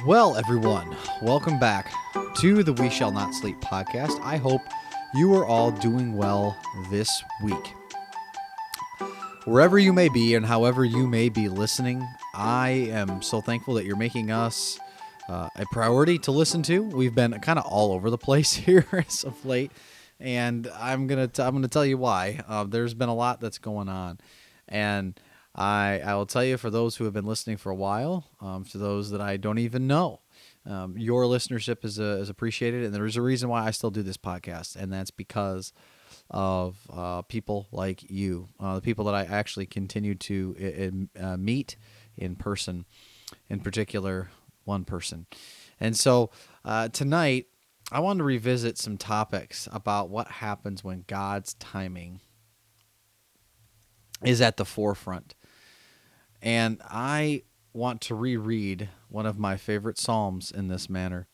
Well, everyone, welcome back to the We Shall Not Sleep podcast. I hope you are all doing well this week. Wherever you may be and however you may be listening, I am so thankful that you're making us a priority to listen to. We've been kind of all over the place here as of late, and I'm gonna tell you why. There's been a lot that's going on, and I will tell you, for those who have been listening for a while, to those that I don't even know, your listenership is appreciated, and there is a reason why I still do this podcast, and that's because of people like you, the people that I actually continue to meet in person, in particular one person. And so tonight, I want to revisit some topics about what happens when God's timing is at the forefront. And I want to reread one of my favorite Psalms in this manner,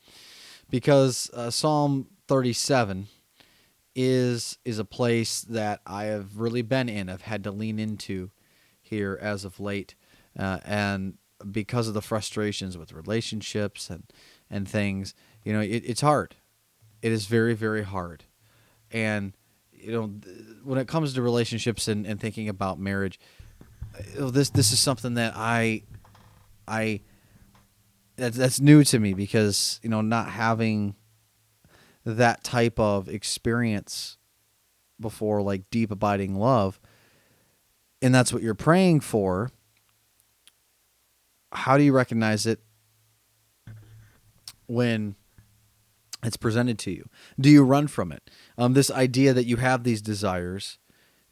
because Psalm 37 is a place that I have really been in. I've had to lean into here as of late, and because of the frustrations with relationships and things, it's hard. It is very, very hard. And when it comes to relationships and thinking about marriage, this is something that that's new to me, because not having that type of experience before, like deep abiding love, and that's what you're praying for. How do you recognize it when it's presented to you? Do you run from it? This idea that you have these desires,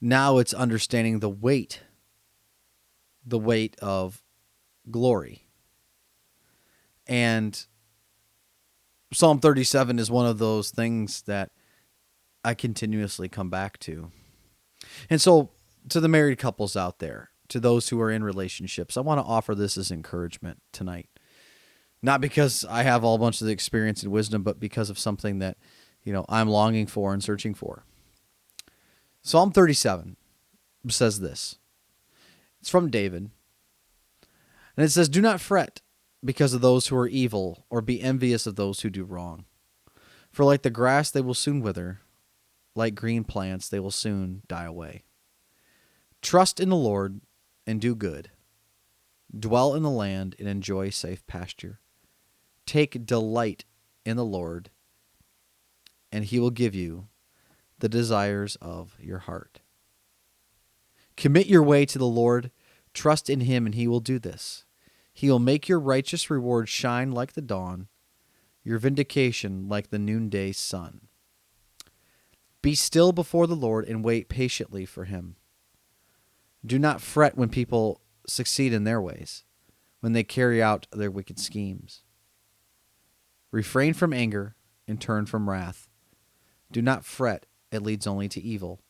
now it's understanding the weight of glory. And Psalm 37 is one of those things that I continuously come back to. And so, to the married couples out there, to those who are in relationships, I want to offer this as encouragement tonight. Not because I have a bunch of the experience and wisdom, but because of something that, I'm longing for and searching for. Psalm 37 says this. It's from David. And it says, "Do not fret because of those who are evil, or be envious of those who do wrong. For like the grass they will soon wither, like green plants they will soon die away. Trust in the Lord and do good. Dwell in the land and enjoy safe pasture. Take delight in the Lord, and he will give you the desires of your heart. Commit your way to the Lord. Trust in him, and he will do this. He will make your righteous reward shine like the dawn, your vindication like the noonday sun. Be still before the Lord and wait patiently for him. Do not fret when people succeed in their ways, when they carry out their wicked schemes. Refrain from anger and turn from wrath. Do not fret, it leads only to evil.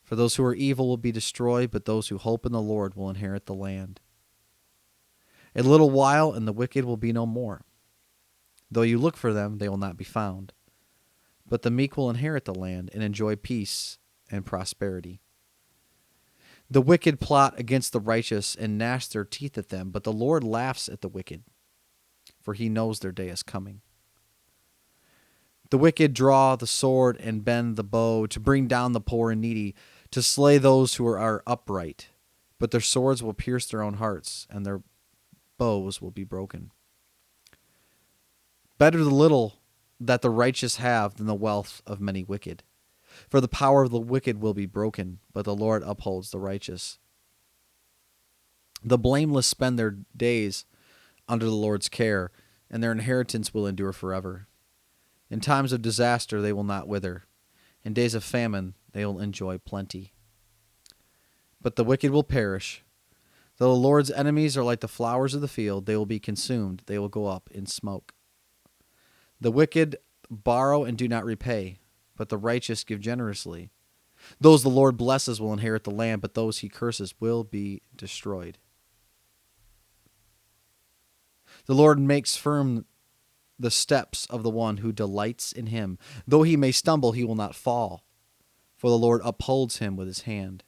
For those who are evil will be destroyed, but those who hope in the Lord will inherit the land. A little while, and the wicked will be no more. Though you look for them, they will not be found. But the meek will inherit the land and enjoy peace and prosperity. The wicked plot against the righteous and gnash their teeth at them, but the Lord laughs at the wicked, for he knows their day is coming. The wicked draw the sword and bend the bow to bring down the poor and needy, to slay those who are upright. But their swords will pierce their own hearts, and their bows will be broken. Better the little that the righteous have than the wealth of many wicked. For the power of the wicked will be broken, but the Lord upholds the righteous. The blameless spend their days under the Lord's care, and their inheritance will endure forever. In times of disaster they will not wither. In days of famine they will enjoy plenty. But the wicked will perish. Though the Lord's enemies are like the flowers of the field, they will be consumed. They will go up in smoke. The wicked borrow and do not repay, but the righteous give generously. Those the Lord blesses will inherit the land, but those he curses will be destroyed. The Lord makes firm the steps of the one who delights in him. Though he may stumble, he will not fall, for the Lord upholds him with his hand.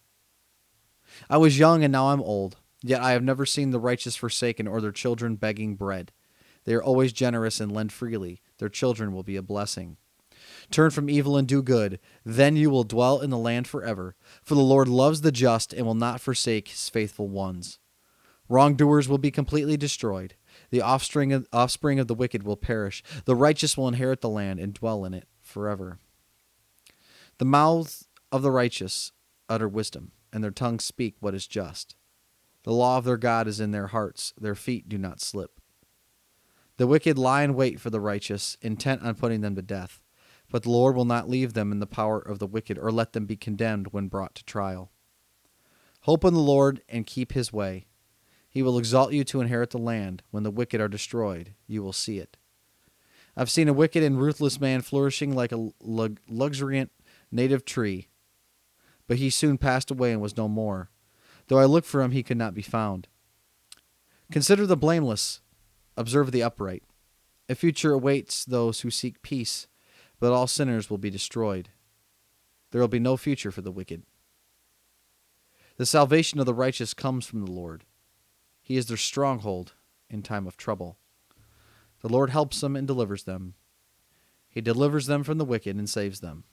I was young and now I'm old, yet I have never seen the righteous forsaken or their children begging bread. They are always generous and lend freely. Their children will be a blessing. Turn from evil and do good. Then you will dwell in the land forever. For the Lord loves the just and will not forsake his faithful ones. Wrongdoers will be completely destroyed. The offspring of the wicked will perish. The righteous will inherit the land and dwell in it forever. The mouths of the righteous utter wisdom, and their tongues speak what is just. The law of their God is in their hearts. Their feet do not slip. The wicked lie in wait for the righteous, intent on putting them to death. But the Lord will not leave them in the power of the wicked, or let them be condemned when brought to trial. Hope in the Lord and keep his way. He will exalt you to inherit the land. When the wicked are destroyed, you will see it. I've seen a wicked and ruthless man flourishing like a luxuriant native tree, but he soon passed away and was no more. Though I looked for him, he could not be found. Consider the blameless, observe the upright. A future awaits those who seek peace, but all sinners will be destroyed. There will be no future for the wicked. The salvation of the righteous comes from the Lord. He is their stronghold in time of trouble. The Lord helps them and delivers them. He delivers them from the wicked and saves them,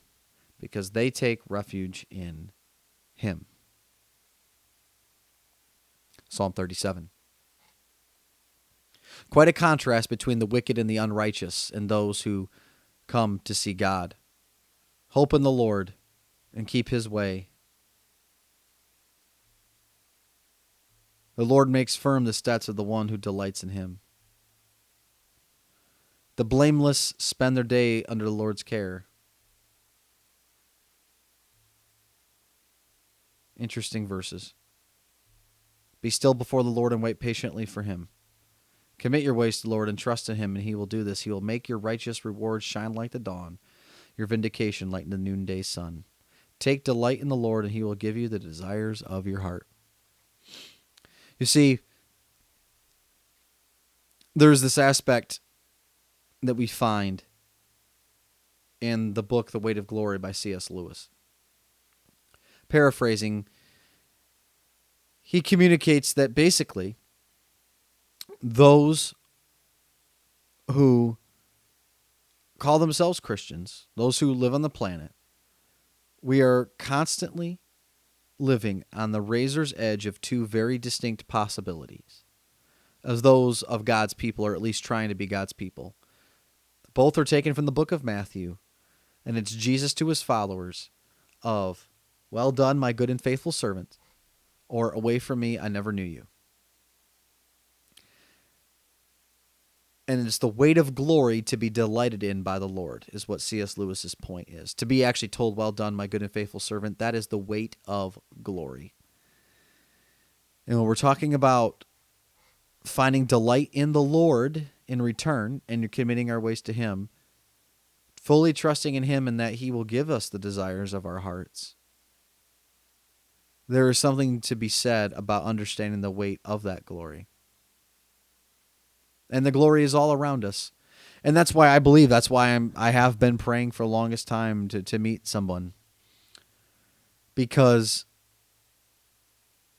because they take refuge in him. Psalm 37. Quite a contrast between the wicked and the unrighteous and those who come to see God. Hope in the Lord and keep his way. The Lord makes firm the steps of the one who delights in him. The blameless spend their day under the Lord's care. Interesting verses. Be still before the Lord and wait patiently for him. Commit your ways to the Lord and trust in him, and he will do this. He will make your righteous rewards shine like the dawn, your vindication like the noonday sun. Take delight in the Lord, and he will give you the desires of your heart. You see, there's this aspect that we find in the book The Weight of Glory by C.S. Lewis. Paraphrasing, he communicates that basically those who call themselves Christians, those who live on the planet, we are constantly living on the razor's edge of two very distinct possibilities, as those of God's people, or at least trying to be God's people. Both are taken from the book of Matthew, and it's Jesus to his followers of, well done, my good and faithful servant, or away from me, I never knew you. And it's the weight of glory to be delighted in by the Lord, is what C.S. Lewis's point is. To be actually told, well done, my good and faithful servant, that is the weight of glory. And when we're talking about finding delight in the Lord in return, and you're committing our ways to him, fully trusting in him and that he will give us the desires of our hearts, there is something to be said about understanding the weight of that glory. And the glory is all around us. And that's why I believe, that's why I have been praying for the longest time to meet someone. Because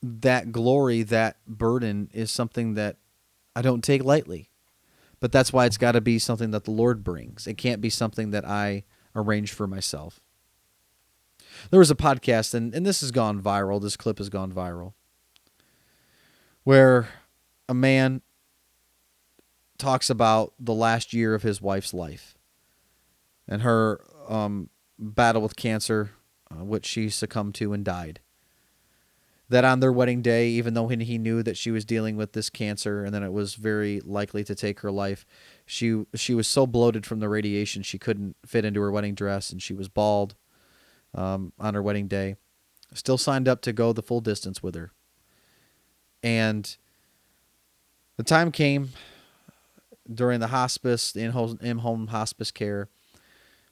that glory, that burden is something that I don't take lightly. But that's why it's got to be something that the Lord brings. It can't be something that I arrange for myself. There was a podcast, and this has gone viral, this clip has gone viral, where a man talks about the last year of his wife's life and her battle with cancer, which she succumbed to and died. That on their wedding day, even though he knew that she was dealing with this cancer and that it was very likely to take her life, she was so bloated from the radiation she couldn't fit into her wedding dress, and she was bald on her wedding day. Still signed up to go the full distance with her. And the time came during the hospice, the in-home hospice care,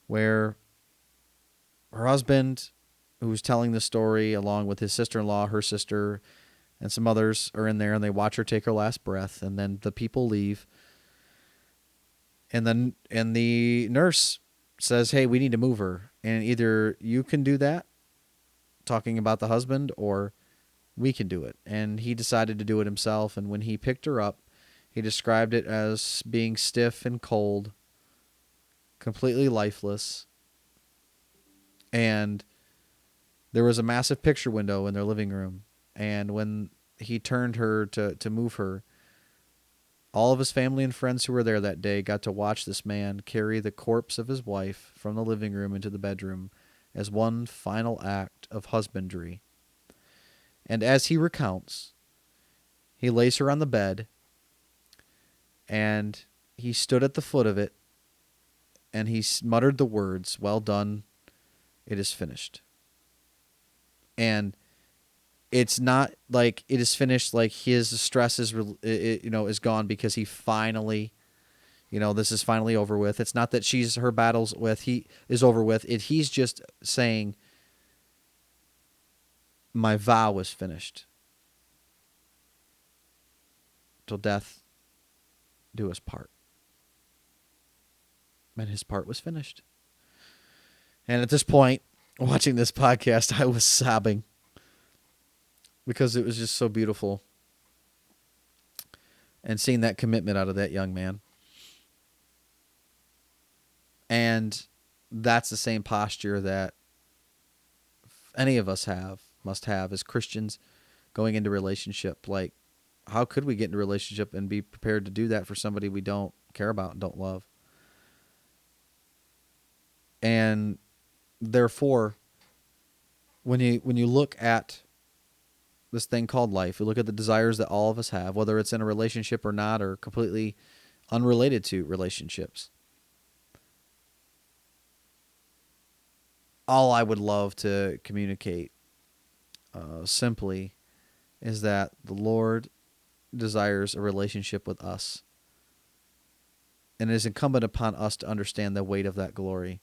where her husband, who was telling the story, along with his sister-in-law, her sister, and some others are in there, and they watch her take her last breath, and then the people leave. And the nurse says, hey, we need to move her. And either you can do that, talking about the husband, or we can do it. And he decided to do it himself, and when he picked her up, He described it as being stiff and cold, completely lifeless. And there was a massive picture window in their living room. And when he turned her to move her, all of his family and friends who were there that day got to watch this man carry the corpse of his wife from the living room into the bedroom as one final act of husbandry. And as he recounts, he lays her on the bed, and he stood at the foot of it, and he muttered the words, "Well done, it is finished." And it's not like it is finished like his stress is gone because he finally, this is finally over with. It's not that her battles with he is over with. He's just saying, my vow was finished. Till death do us part. And his part was finished. And at this point, watching this podcast, I was sobbing because it was just so beautiful. And seeing that commitment out of that young man. And that's the same posture that any of us must have as Christians going into relationship. Like, how could we get into a relationship and be prepared to do that for somebody we don't care about and don't love? And therefore, when you look at this thing called life, you look at the desires that all of us have, whether it's in a relationship or not, or completely unrelated to relationships. All I would love to communicate simply is that the Lord desires a relationship with us. And it is incumbent upon us to understand the weight of that glory.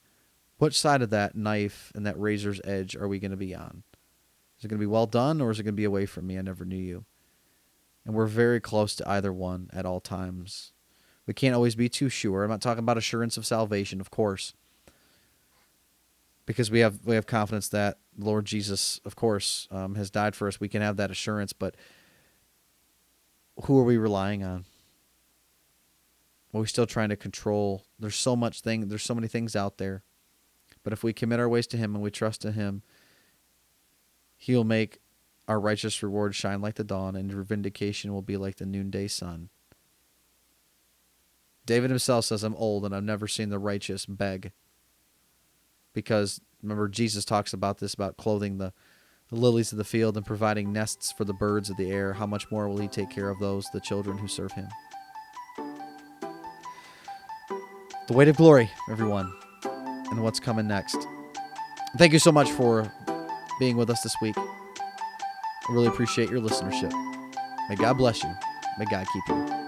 Which side of that knife and that razor's edge are we going to be on? Is it going to be well done, or is it going to be away from me? I never knew you. And we're very close to either one at all times. We can't always be too sure. I'm not talking about assurance of salvation, of course, because we have confidence that the Lord Jesus, of course, has died for us. We can have that assurance, but who are we relying on? Are we still trying to control? There's so many things out there. But if we commit our ways to Him and we trust in Him, He'll make our righteous reward shine like the dawn, and your vindication will be like the noonday sun. David himself says, I'm old and I've never seen the righteous beg. Because, remember, Jesus talks about this, about clothing the lilies of the field and providing nests for the birds of the air. How much more will He take care of the children who serve Him? The weight of glory, everyone, and what's coming next. Thank you so much for being with us this week. I really appreciate your listenership. May God bless you. May God keep you.